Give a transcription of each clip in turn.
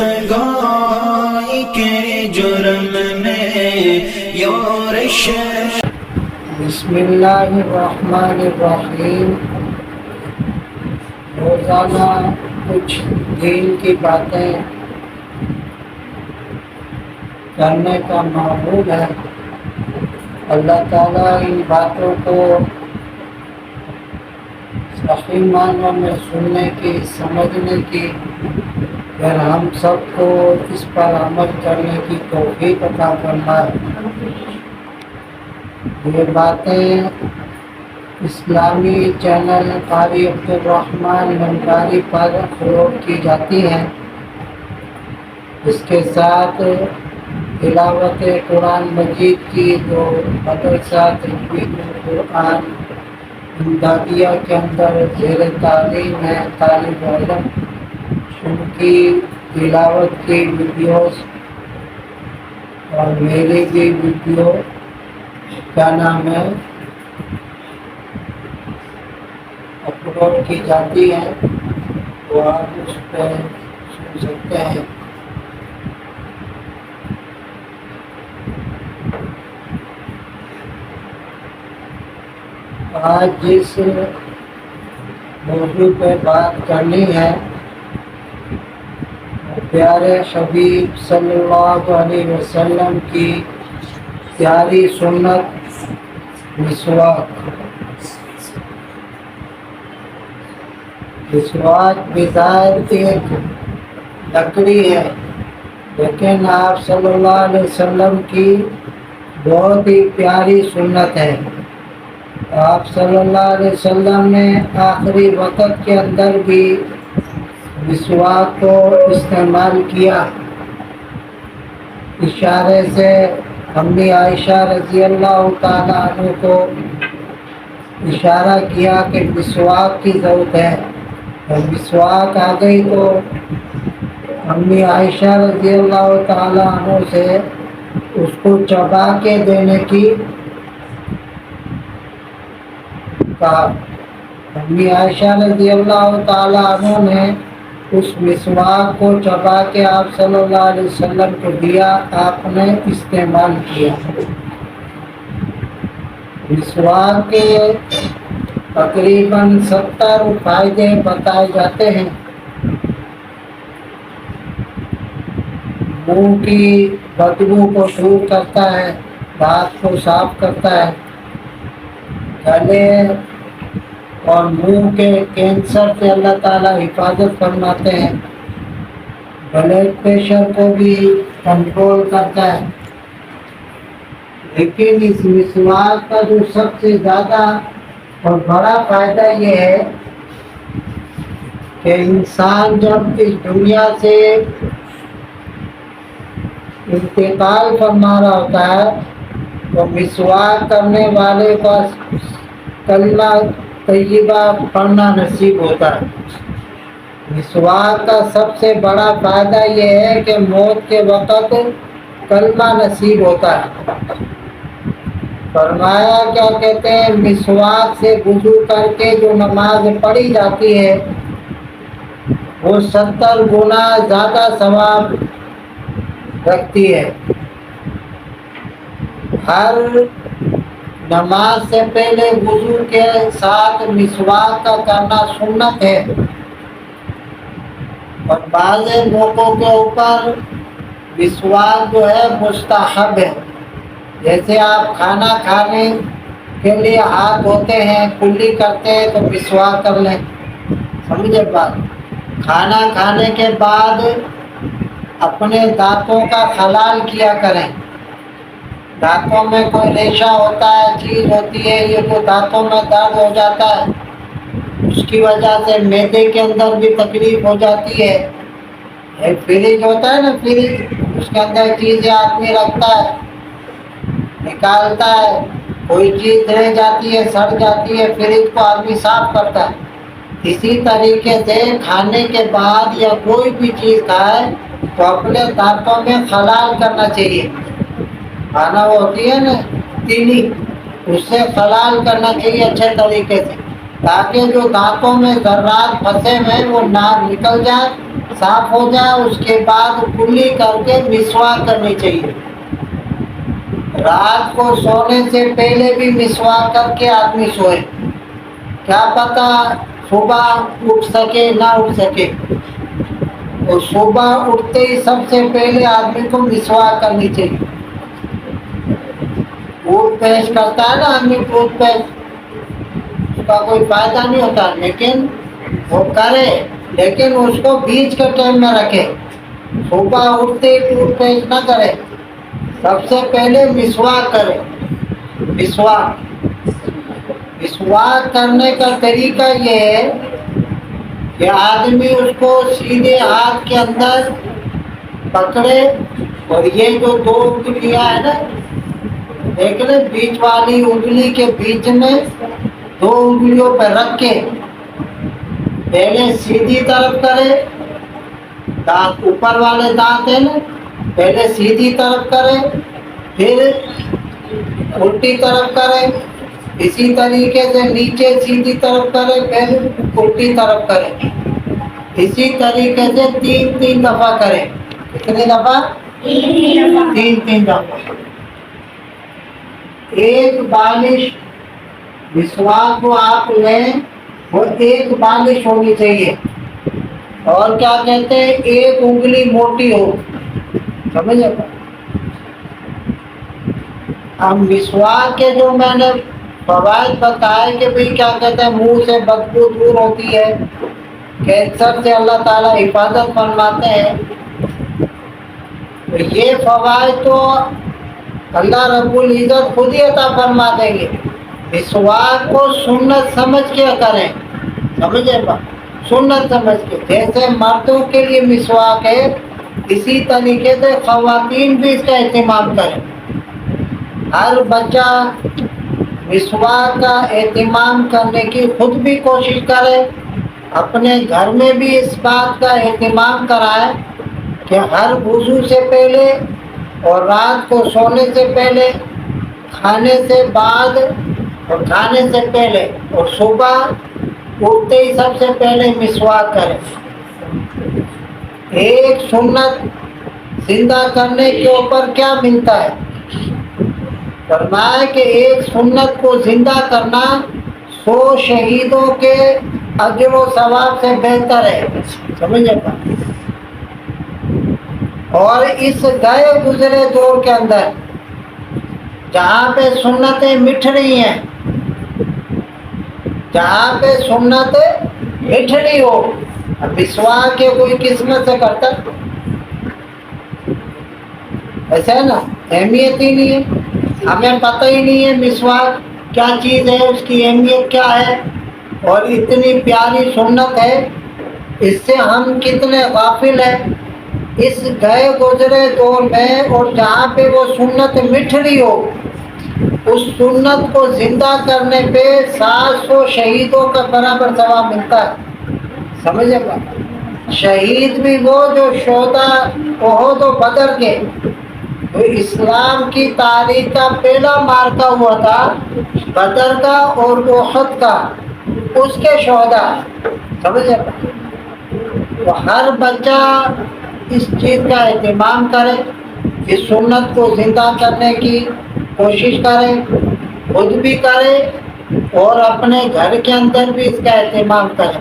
گائی کے جرم میں یورش بسم اللہ الرحمن الرحیم۔ روزانہ کچھ دین کی باتیں کرنے کا معمول ہے۔ اللہ تعالیٰ ان باتوں کو صحیح معنوں میں سننے کی، سمجھنے کی، پھر ہم سب کو اس پر عمل کرنے کی توفیق عطا فرمائے۔ یہ باتیں اسلامی چینل قاری عبدالرحمن منقاری پر اپلوڈ کی جاتی ہیں۔ اس کے ساتھ تلاوت قرآن مجید کی جو مدرسہ تجوید القرآن امدادیہ کے اندر زیر تعلیم ہے طالب علم، ان کی تلاوت کی ویڈیوز اور میری بھی ویڈیو کیا نام ہے اپلوڈ کی جاتی ہے، تو آپ اس پہ سن سکتے ہیں۔ آج جس موضوع پہ بات کرنی ہے، پیارے حبیب صلی اللہ علیہ وسلم کی پیاری سنت مسواک۔ مسواک بظاہر ایک لکڑی ہے، لیکن آپ صلی اللہ علیہ وسلم کی بہت ہی پیاری سنت ہے۔ آپ صلی اللہ علیہ وسلم نے آخری وقت کے اندر بھی مسواک کو استعمال کیا۔ اشارے سے امی عائشہ رضی اللہ تعالیٰ عنہ کو اشارہ کیا کہ مسواک کی ضرورت ہے، اور مسواک آ گئی تو امی عائشہ رضی اللہ تعالیٰ عنہ سے اس کو چبا کے دینے کی کہا۔ امی عائشہ رضی اللہ تعالیٰ عنہ نے اس مسواک کو چبا کے آپ صلی اللہ علیہ وسلم کو دیا، آپ نے استعمال کیا۔ مسواک کے تقریباً 70 فائدے بتائے جاتے ہیں۔ منہ کی بدبو کو دور کرتا ہے، دانت کو صاف کرتا ہے، گلے اور منہ کے کینسر سے اللہ تعالیٰ حفاظت فرماتے ہیں، بلڈ پریشر کو بھی کنٹرول کرتا ہے۔ لیکن اس مسواک کا جو سب سے زیادہ اور بڑا فائدہ یہ ہے کہ انسان جب اس دنیا سے انتقال فرما رہا ہوتا ہے تو مسواک کرنے والے کا کلمہ طیبہ پڑھنا نصیب ہوتا ہے۔ مسواک کا سب سے بڑا فائدہ یہ ہے کہ موت کے وقت کلمہ نصیب ہوتا ہے۔ فرمایا کیا کہتے ہیں، مسواک سے وضو کر کے جو نماز پڑھی جاتی ہے وہ 70 گنا زیادہ ثواب رکھتی ہے۔ ہر نماز سے پہلے وضو کے ساتھ مسواک کا کرنا سنت ہے، اور بعض موقعوں کے اوپر مسواک جو ہے مستحب ہے۔ جیسے آپ کھانا کھانے کے لیے ہاتھ دھوتے ہیں، کلی کرتے ہیں تو مسواک کر لیں، سمجھے بات۔ کھانا کھانے کے بعد اپنے دانتوں کا خلال کیا کریں۔ دانتوں میں کوئی ریشہ ہوتا ہے، چیز ہوتی ہے، یہ تو دانتوں میں درد ہو جاتا ہے، اس کی وجہ سے معدے کے اندر بھی تکلیف ہو جاتی ہے۔ ایک فریج ہوتا ہے نا، فریج، اس کے اندر چیزیں آدمی رکھتا ہے، نکالتا ہے، کوئی چیز رہ جاتی ہے، سڑ جاتی ہے، فریج کو آدمی صاف کرتا ہے۔ اسی طریقے سے کھانے کے بعد یا کوئی بھی چیز کھائے تو اپنے دانتوں میں خلال کرنا چاہیے۔ کھانا وہ ہوتی ہے نا تیلی، اس سے خلال کرنا چاہیے اچھے طریقے سے، تاکہ جو دانتوں میں ذرات پھنسے ہوئے وہ نہ نکل جائے صاف ہو جائے اس کے بعد کلی کر کے مسواک کرنی چاہیے. رات کو سونے سے پہلے بھی مسواک کر کے آدمی سوئے. کیا پتا صبح اٹھ سکے نہ اٹھ سکے. اور صبح اٹھتے ہی سب سے پہلے آدمی کو مسواک کرنی چاہیے. ٹوتھ پیسٹ کرتا ہے نا آدمی, ٹوتھ پیسٹ, اس کا کوئی فائدہ نہیں ہوتا, لیکن وہ کرے, لیکن اس کو بیچ کے ٹائم میں رکھے. صبح اٹھتے ہی ٹوتھ پیسٹ نہ کرے, سب سے پہلے مسواک کرے. مسواک کرنے کا طریقہ یہ ہے کہ آدمی اس کو سیدھے ہاتھ کے اندر پکڑے, اور یہ جو دو انگلیاں ہیں نا, دیکھ لیں, بیچ والی انگلی کے بیچ میں دو انگلیوں پہ رکھ کے پہلے سیدھی طرف کرے. دانت اوپر والے دانت ہیں نا, پہلے سیدھی طرف کرے, پھر الٹی طرف کرے. اسی طریقے سے نیچے سیدھی طرف کرے, پھر الٹی طرف کرے. اسی طریقے سے 3 دفعہ کرے. کتنی دفعہ؟ 3 دفعہ. ایک بالش مسواک کو آپ لیں, وہ ایک بالش ہونی چاہیے. اور کیا کہتے ہیں, ایک انگلی موٹی ہو. سمجھے؟ اب مسواک کے جو میں نے فوائد بتائے کہ بھئی کیا کہتے ہیں, منہ سے بدبو دور ہوتی ہے, کینسر سے اللہ تعالیٰ حفاظت فرماتے ہیں. یہ فوائد تو اللہ رب العزت خود ہی عطا فرما دیں گے. مسواک کو سنت سمجھ کے کریں. سمجھے با, سنت سمجھ کے. جیسے مردوں کے لیے مسواک ہے, اسی طریقے سے خواتین بھی اس کا اہتمام کریں. ہر بچہ مسواک کا اہتمام کرنے کی خود بھی کوشش کرے, اپنے گھر میں بھی اس بات کا اہتمام کرائے کہ ہر وضو سے پہلے اور رات کو سونے سے پہلے, کھانے سے بعد اور کھانے سے پہلے, اور صبح اٹھتے ہی سب سے پہلے مسواک کریں. ایک سنت زندہ کرنے کے اوپر کیا ملتا ہے؟ فرمایا کہ ایک سنت کو زندہ کرنا 100 شہیدوں کے اجر و ثواب سے بہتر ہے. سمجھے گا؟ اور اس گئے گزرے دور کے اندر جہاں پہ سنتیں مٹ رہی ہیں, جہاں پہ سنتیں مٹ رہی ہو, اب مسواک کے کوئی قسمت سے کرتا, ایسا ہے نا, اہمیت ہی نہیں ہے. ہمیں پتہ ہی نہیں ہے مسواک کیا چیز ہے, اس کی اہمیت کیا ہے, اور اتنی پیاری سنت ہے, اس سے ہم کتنے غافل ہیں. اس گئے گزرے دور میں اور جہاں پہ وہ سنت مٹ رہی ہو, اس سنت کو زندہ کرنے پہ 700 شہیدوں کا برابر ثواب ملتا ہے. سمجھے گا؟ شہید بھی وہ جو شہداء احد و بدر کے, تو اسلام کی تاریخ کا پہلا مارکا ہوا تھا بدر کا اور احد کا, اس کے شہداء. سمجھے گا؟ تو ہر بچہ اس چیز کا اہتمام کرے, اس سنت کو زندہ کرنے کی کوشش کرے, خود بھی کرے اور اپنے گھر کے اندر بھی اس کا اہتمام کرے.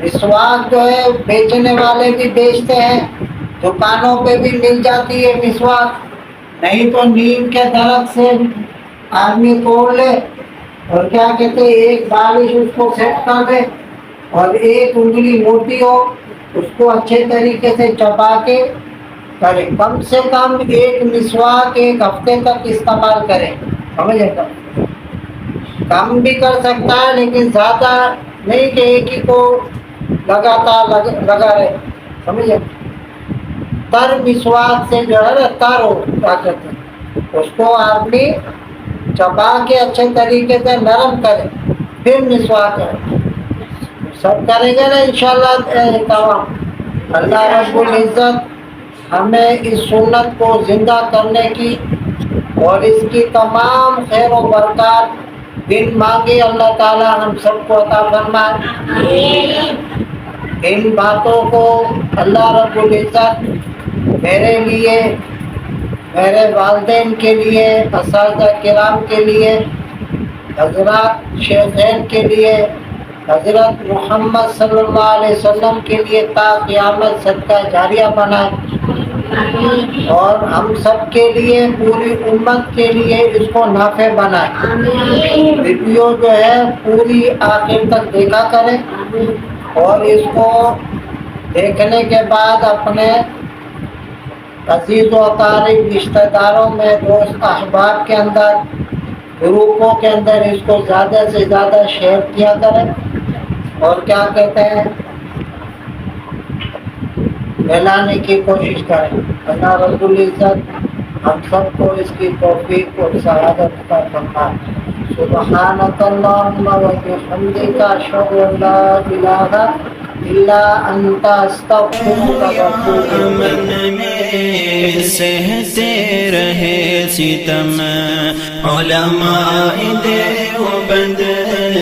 مسواک جو ہے بیچنے والے بھی بیچتے ہیں, دکانوں پہ بھی مل جاتی ہے مسواک, نہیں تو نیم کے درخت سے آدمی توڑ لے اور کیا کہتے ہیں ایک بالش اس کو سیٹ کر دے, اور ایک انگلی موٹی ہو, اس کو اچھے طریقے سے چبا کے کرے. کم سے کم ایک مسواک ایک ہفتے تک استعمال کرے. سمجھے گا؟ کم بھی کر سکتا ہے لیکن زیادہ نہیں کہ ایک ہی کو لگاتار لگا رہے. سمجھے؟ تر مسواک سے جو ہے نا, تر ہو کیا کہتے ہیں, اس کو آدمی چبا کے اچھے طریقے سے نرم کرے, پھر مسواک کرے. سب کریں گے نا انشاءاللہ تمام. اللہ رب العزت ہمیں اس سنت کو زندہ کرنے کی اور اس کی تمام خیر و برکات دن مانگے اللہ تعالی ہم سب کو عطا فرمائے. ان باتوں کو اللہ رب العزت میرے لیے، میرے والدین کے لیے، اساتذہ کرام کے لیے، حضرات شیخین کے لیے، حضرت محمد صلی اللہ علیہ وسلم کے لیے تا قیامت صدقہ جاریہ بنائے، اور ہم سب کے لیے، پوری امت کے لیے اس کو نافع بنائے۔ ویڈیو جو ہے پوری آخر تک دیکھا کریں، اور اس کو دیکھنے کے بعد اپنے عزیز و اقارب، رشتہ داروں میں، دوست احباب کے اندر، گروپوں کے اندر اس کو زیادہ سے زیادہ شیئر کیا کریں، اور کیا کہتے ہیں، پھیلانے کی کوشش کریں۔ اللہ رب العزت ہم سب کو اس کی توفیق اور سعادت عطا فرمائے۔ سبحانک اللہم و بحمدک، اشہد ان لا الہ الا انت، استغفرک و اتوب الیک۔ امن میں سہتے رہے ستم علماء دے